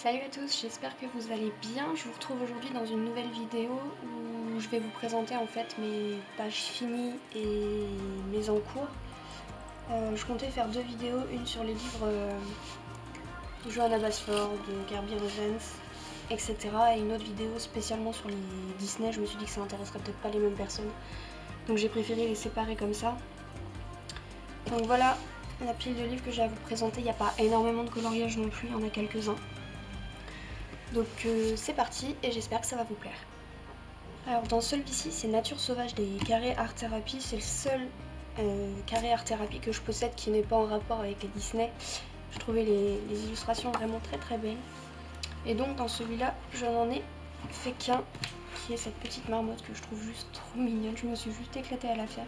Salut à tous, j'espère que vous allez bien. Je vous retrouve aujourd'hui dans une nouvelle vidéo où je vais vous présenter en fait mes pages finies et mes en cours. Je comptais faire deux vidéos, une sur les livres de Johanna Basford, de Kirby Revance, etc. et une autre vidéo spécialement sur les Disney. Je me suis dit que ça intéresserait peut-être pas les mêmes personnes, donc j'ai préféré les séparer comme ça. Donc voilà la pile de livres que j'ai à vous présenter. Il n'y a pas énormément de coloriage non plus, il y en a quelques-uns. Donc c'est parti et j'espère que ça va vous plaire. Alors dans celui-ci, c'est Nature sauvage des carrés art thérapie. C'est le seul carré art thérapie que je possède qui n'est pas en rapport avec les Disney. Je trouvais les illustrations vraiment très belles. Et donc dans celui-là, je n'en ai fait qu'un, qui est cette petite marmotte que je trouve juste trop mignonne. Je me suis juste éclatée à la faire.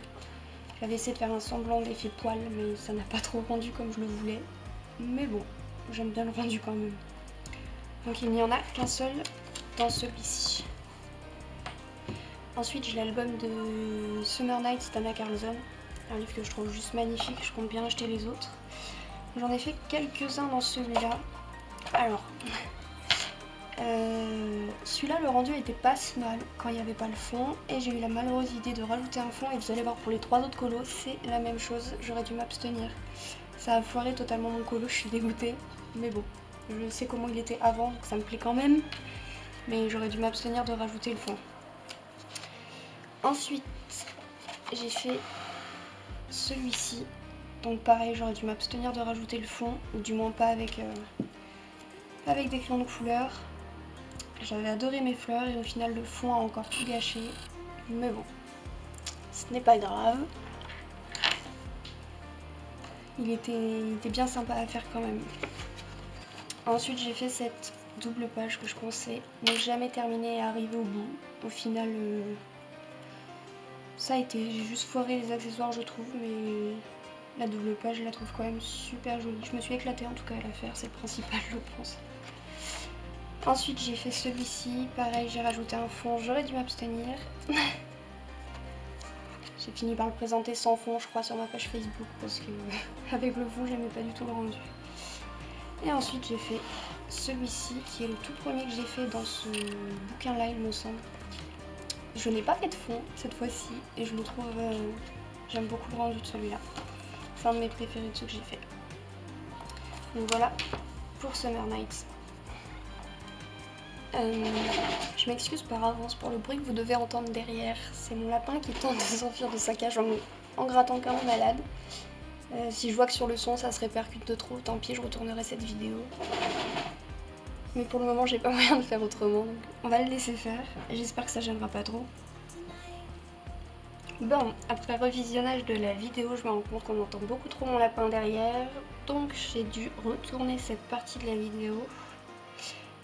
J'avais essayé de faire un semblant d'effet poil, mais ça n'a pas trop rendu comme je le voulais. Mais bon, j'aime bien le rendu quand même. Donc il n'y en a qu'un seul dans celui-ci. Ensuite j'ai l'album de Summer Nights d'Anna Carlson, un livre que je trouve juste magnifique, je compte bien acheter les autres. J'en ai fait quelques-uns dans celui-là. Alors, celui-là le rendu était pas si mal quand il n'y avait pas le fond, et j'ai eu la malheureuse idée de rajouter un fond, et vous allez voir pour les trois autres colos, c'est la même chose, j'aurais dû m'abstenir. Ça a foiré totalement mon colo, je suis dégoûtée, mais bon. Je sais comment il était avant, donc ça me plaît quand même. Mais j'aurais dû m'abstenir de rajouter le fond. Ensuite, j'ai fait celui-ci. Donc pareil, j'aurais dû m'abstenir de rajouter le fond. Ou du moins pas avec des crayons de couleur. J'avais adoré mes fleurs et au final le fond a encore tout gâché. Mais bon, ce n'est pas grave. Il était bien sympa à faire quand même. Ensuite j'ai fait cette double page que je pensais ne jamais terminer et arriver au bout. Au final ça a été, j'ai juste foiré les accessoires je trouve, mais la double page je la trouve quand même super jolie. Je me suis éclatée en tout cas à la faire, c'est le principal je pense. Ensuite j'ai fait celui-ci, pareil j'ai rajouté un fond, j'aurais dû m'abstenir. J'ai fini par le présenter sans fond je crois sur ma page Facebook parce que avec le fond j'aimais pas du tout le rendu. Et ensuite j'ai fait celui-ci qui est le tout premier que j'ai fait dans ce bouquin-là il me semble. Je n'ai pas fait de fond cette fois-ci et je le trouve, j'aime beaucoup le rendu de celui-là. C'est un de mes préférés de ceux que j'ai fait. Donc voilà pour Summer Nights. Je m'excuse par avance pour le bruit que vous devez entendre derrière. C'est mon lapin qui tente de s'enfuir de sa cage en grattant comme un malade. Si je vois que sur le son ça se répercute de trop, tant pis, je retournerai cette vidéo. Mais pour le moment j'ai pas moyen de faire autrement, donc on va le laisser faire. Et j'espère que ça gênera pas trop. Bon, après revisionnage de la vidéo, je me rends compte qu'on entend beaucoup trop mon lapin derrière. Donc j'ai dû retourner cette partie de la vidéo.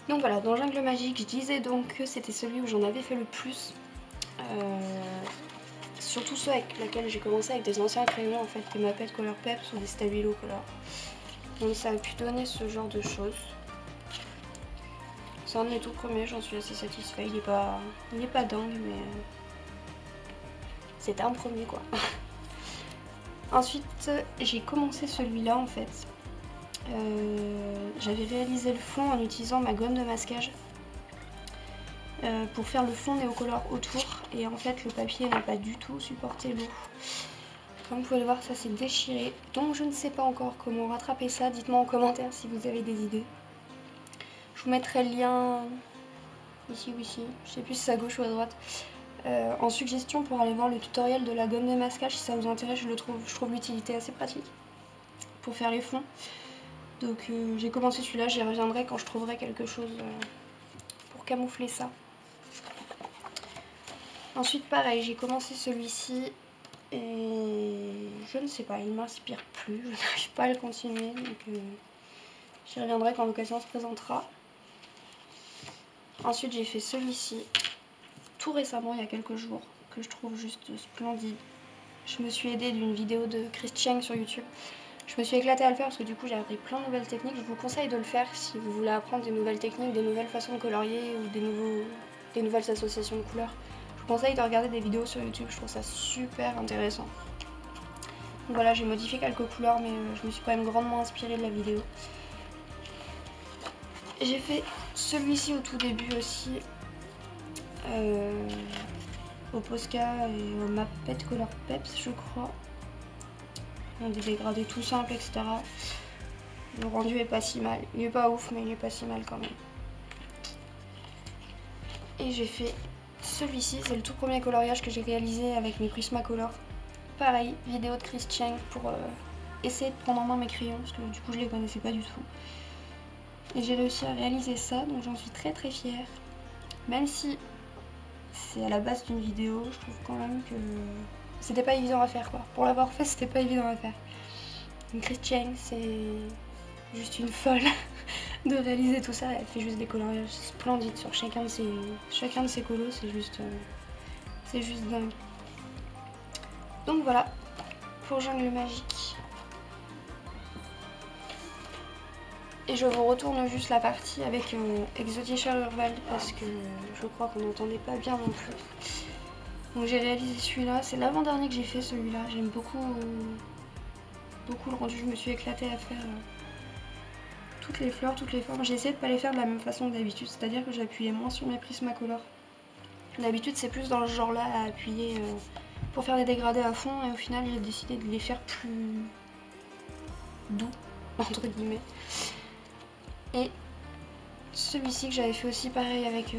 Donc voilà, dans Jungle Magique, je disais donc que c'était celui où j'en avais fait le plus. Surtout ceux avec lesquels j'ai commencé avec des anciens crayons, en fait, des Mapette Color Peps ou des Stabilo Color. Donc ça a pu donner ce genre de choses. C'est un de mes tout premiers, j'en suis assez satisfait. Il est pas dingue, mais c'était un premier quoi. Ensuite, j'ai commencé celui-là en fait. J'avais réalisé le fond en utilisant ma gomme de masquage pour faire le fond néocolore autour, et en fait le papier n'a pas du tout supporté l'eau. Comme vous pouvez le voir, ça s'est déchiré, donc je ne sais pas encore comment rattraper ça. Dites-moi en commentaire si vous avez des idées. Je vous mettrai le lien ici ou ici, je sais plus si c'est à gauche ou à droite, en suggestion pour aller voir le tutoriel de la gomme de masquage si ça vous intéresse. Je trouve l'utilité assez pratique pour faire les fonds. Donc j'ai commencé celui-là, j'y reviendrai quand je trouverai quelque chose pour camoufler ça. Ensuite pareil, j'ai commencé celui-ci et je ne sais pas, il m'inspire plus, je n'arrive pas à le continuer, donc j'y reviendrai quand l'occasion se présentera. Ensuite j'ai fait celui-ci tout récemment, il y a quelques jours, que je trouve juste splendide. Je me suis aidée d'une vidéo de Chris Cheng sur YouTube. Je me suis éclatée à le faire parce que du coup j'ai appris plein de nouvelles techniques. Je vous conseille de le faire si vous voulez apprendre des nouvelles techniques, des nouvelles façons de colorier ou des nouvelles associations de couleurs. Je vous conseille de regarder des vidéos sur YouTube, je trouve ça super intéressant. Donc voilà, j'ai modifié quelques couleurs mais je me suis quand même grandement inspirée de la vidéo. J'ai fait celui-ci au tout début aussi, au Posca et au Mapet Color Peps je crois. Des dégradés tout simples, etc. Le rendu est pas si mal. Il est pas ouf, mais il est pas si mal quand même. Et j'ai fait celui-ci, c'est le tout premier coloriage que j'ai réalisé avec mes Prismacolor. Pareil, vidéo de Chris Cheng pour essayer de prendre en main mes crayons, parce que du coup je les connaissais pas du tout. Et j'ai réussi à réaliser ça, donc j'en suis très très fière. Même si c'est à la base d'une vidéo, je trouve quand même que c'était pas évident à faire quoi. Pour l'avoir fait, c'était pas évident à faire. Donc Chris Cheng, c'est juste une folle de réaliser tout ça. Elle fait juste des coloriages splendides sur chacun de ses colos, c'est juste dingue. Donc voilà, pour Jungle Magique. Et je vous retourne juste la partie avec Exotischer Urwald parce que je crois qu'on n'entendait pas bien non plus. Donc j'ai réalisé celui-là, c'est l'avant-dernier que j'ai fait celui-là. J'aime beaucoup le rendu, je me suis éclatée à faire toutes les fleurs, toutes les formes. J'ai essayé de pas les faire de la même façon que d'habitude, c'est-à-dire que j'appuyais moins sur mes Prismacolor. D'habitude c'est plus dans le genre là à appuyer pour faire des dégradés à fond, et au final j'ai décidé de les faire plus doux, entre guillemets. Et celui-ci que j'avais fait aussi pareil avec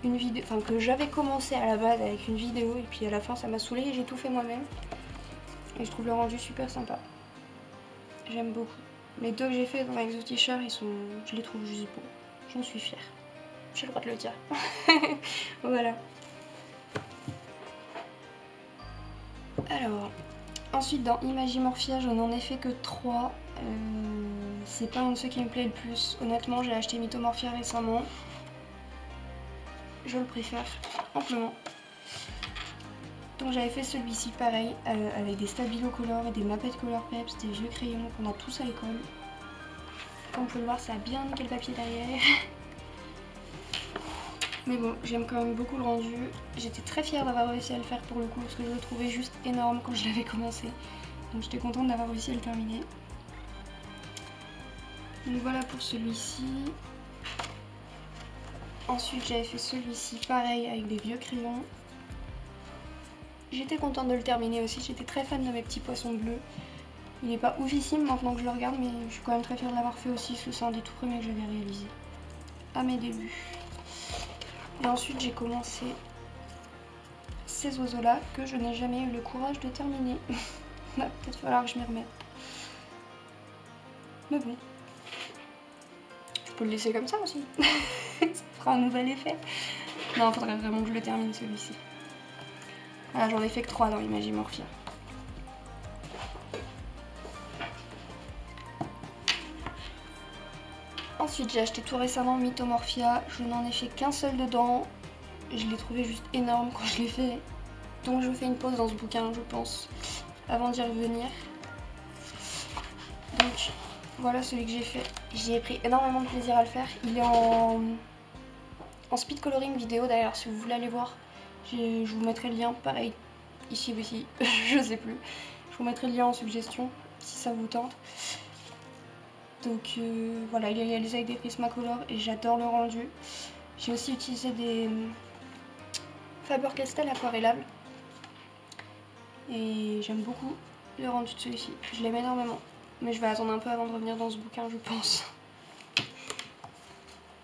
une vidéo, enfin que j'avais commencé à la base avec une vidéo, et puis à la fin ça m'a saoulé et j'ai tout fait moi-même. Et je trouve le rendu super sympa. J'aime beaucoup. Les deux que j'ai fait dans Exotischer, je les trouve juste beaux. J'en suis fière. J'ai le droit de le dire. Voilà. Alors, ensuite dans Imagimorphia, je n'en ai fait que 3. C'est pas un de ceux qui me plaît le plus. Honnêtement, j'ai acheté Mythomorphia récemment. Je le préfère amplement. Donc j'avais fait celui-ci pareil, avec des Stabilo Color et des Mapet Color Peps, des vieux crayons qu'on a tous à l'école. Comme vous pouvez le voir, ça a bien nickel papier derrière. Mais bon, j'aime quand même beaucoup le rendu. J'étais très fière d'avoir réussi à le faire pour le coup, parce que je le trouvais juste énorme quand je l'avais commencé. Donc j'étais contente d'avoir réussi à le terminer. Donc voilà pour celui-ci. Ensuite j'avais fait celui-ci pareil avec des vieux crayons. J'étais contente de le terminer aussi, j'étais très fan de mes petits poissons bleus. Il n'est pas oufissime maintenant que je le regarde, mais je suis quand même très fière de l'avoir fait aussi, parce que c'est un des tout premiers que j'avais réalisé à mes débuts. Et ensuite j'ai commencé ces oiseaux-là que je n'ai jamais eu le courage de terminer. Il va peut-être falloir que je m'y remette. Mais bon. Je peux le laisser comme ça aussi. Ça fera un nouvel effet. Non, il faudrait vraiment que je le termine celui-ci. Voilà, j'en ai fait que 3 dans Imagimorphia. Ensuite, j'ai acheté tout récemment Mythomorphia. Je n'en ai fait qu'un seul dedans. Je l'ai trouvé juste énorme quand je l'ai fait. Donc je fais une pause dans ce bouquin, je pense, avant d'y revenir. Donc voilà celui que j'ai fait. J'y ai pris énormément de plaisir à le faire. Il est en speed coloring vidéo d'ailleurs, si vous voulez aller voir. Je vous mettrai le lien, pareil, ici ou ici, je sais plus. Je vous mettrai le lien en suggestion, si ça vous tente. Donc voilà, il est réalisé avec des Prismacolor et j'adore le rendu. J'ai aussi utilisé des Faber-Castell aquarellables. Et j'aime beaucoup le rendu de celui-ci. Je l'aime énormément. Mais je vais attendre un peu avant de revenir dans ce bouquin, je pense.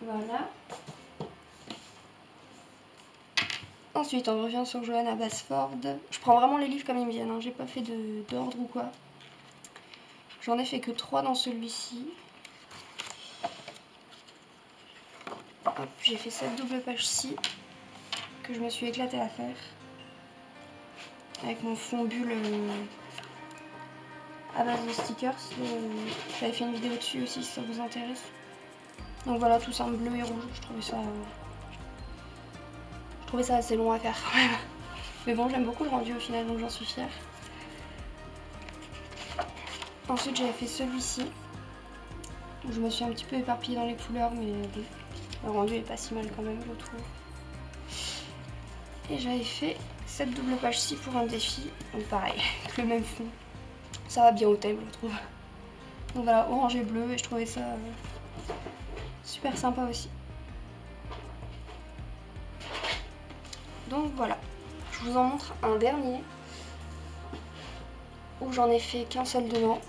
Voilà. Ensuite, on revient sur Johanna Basford. Je prends vraiment les livres comme ils me viennent, hein. J'ai pas fait d'ordre ou quoi. J'en ai fait que 3 dans celui-ci. J'ai fait cette double page-ci que je me suis éclatée à faire. Avec mon fond bulle à base de stickers. J'avais fait une vidéo dessus aussi si ça vous intéresse. Donc voilà, tout ça en bleu et rouge. Je trouvais ça assez long à faire quand même. Mais bon, j'aime beaucoup le rendu au final, donc j'en suis fière. Ensuite, j'avais fait celui-ci. Je me suis un petit peu éparpillée dans les couleurs, mais bon, le rendu est pas si mal quand même, je trouve. Et j'avais fait cette double page-ci pour un défi. Donc pareil, avec le même fond. Ça va bien au thème, je trouve. Donc voilà, orange et bleu, et je trouvais ça super sympa aussi. Donc voilà, je vous en montre un dernier où j'en ai fait qu'un seul dedans,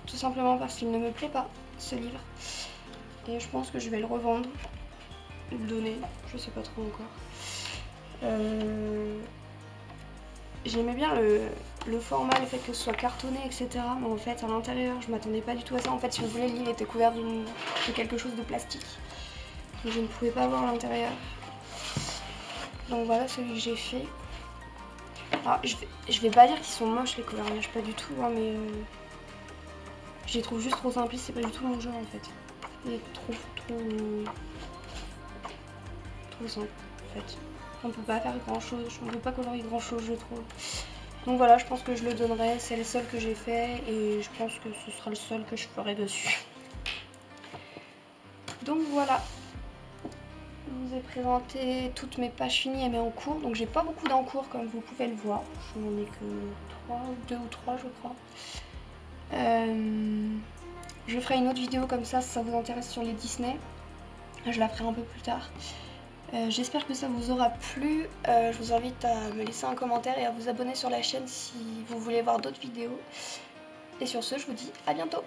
tout simplement parce qu'il ne me plaît pas ce livre et je pense que je vais le revendre, le donner, je sais pas trop encore. J'aimais bien le format, le fait que ce soit cartonné, etc. Mais en fait, à l'intérieur, je m'attendais pas du tout à ça. En fait, si vous voulez, le livre était couvert de quelque chose de plastique. Donc je ne pouvais pas voir l'intérieur. Donc voilà celui que j'ai fait. Alors, je vais pas dire qu'ils sont moches les coloriages, pas du tout, hein, mais je les trouve juste trop simplistes, c'est pas du tout mon genre en fait. Il est trop simple en fait. On peut pas faire grand chose, on peut pas colorier grand chose je trouve. Donc voilà, je pense que je le donnerai, c'est le seul que j'ai fait et je pense que ce sera le seul que je ferai dessus. Donc voilà, je vous ai présenté toutes mes pages finies et mes en cours. Donc j'ai pas beaucoup d'en cours comme vous pouvez le voir, je n'en ai que 2 ou 3 je crois. Je ferai une autre vidéo comme ça si ça vous intéresse sur les Disney. Je la ferai un peu plus tard. J'espère que ça vous aura plu. Je vous invite à me laisser un commentaire et à vous abonner sur la chaîne si vous voulez voir d'autres vidéos. Et sur ce, je vous dis à bientôt.